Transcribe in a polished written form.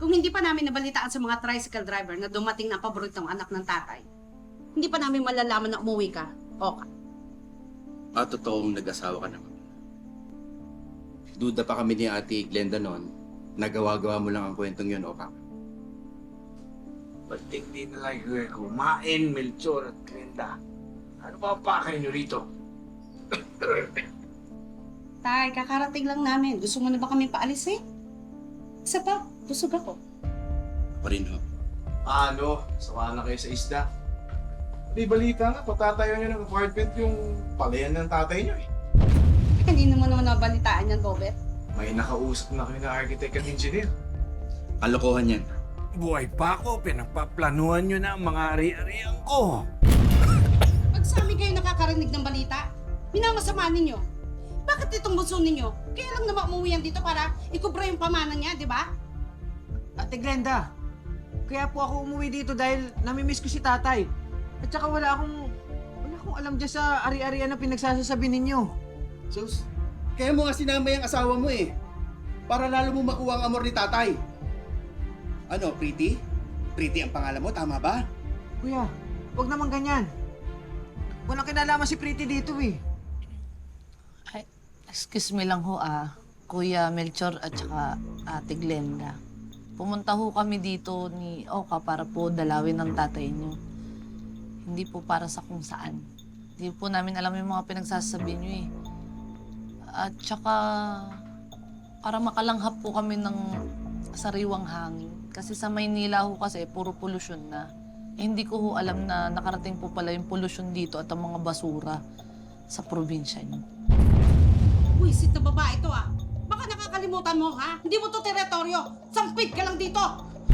Kung hindi pa namin nabalitaan sa mga tricycle driver na dumating na ang paboritong anak ng tatay, hindi pa namin malalaman na umuwi ka. Okay. At totoong nag-asawa ka naman. Duda pa kami ni Ate Glenda noon, nagawa-gawa mo lang ang kwentong yun, Oka. Ba't hindi na lang kayo kumain, Melchor at Glenda? Ano ba ang pakay nyo rito? Tay, kakarating lang namin. Gusto mo na ba kami paalisin? Isa pa, busog ako. Pa rin, ho. Ano? Sawa na kayo sa isda? Di balita nga, patatayo nyo ng apartment yung palayan ng tatay nyo eh. Hindi naman nabalitaan yan, Robert. May nakausap na kayo na architect at engineer. Kalokohan yan. Buhay pa ako, pinagpaplanuhan nyo na ang mga ari-arian ko. Pag sa amin kayo nakakarinig ng balita, minamasama ninyo. Bakit itong bunso ninyo? Kaya lang naman umuwi yan dito para ikubra yung pamana niya, di ba? Ate Glenda, kaya po ako umuwi dito dahil namimiss ko si tatay. At saka wala akong alam dyan sa ari-arian na pinagsasasabi ninyo. Sus, kaya mo nga sinama yung asawa mo eh. Para lalo mo makuha ang amor ni tatay. Ano, Pretty? Pretty ang pangalan mo, tama ba? Kuya, huwag naman ganyan. Walang kinalaman si Pretty dito eh. Ay, excuse me lang ho Kuya Melchor at saka Ate Glenda. Pumunta ho kami dito ni Oka para po dalawin ng tatay niyo. Hindi po para sa kung saan. Hindi po namin alam yung mga pinagsasabi niyo eh. At saka para makalanghap po kami ng sariwang hangin. Kasi sa Maynila ho kasi puro polusyon na. Hindi ko ho alam na nakarating po pala yung polusyon dito at ang mga basura sa probinsya niyo. Wisit na babae ito Baka nakakalimutan mo, ha? Hindi mo to teritoryo. Sampit ka lang dito.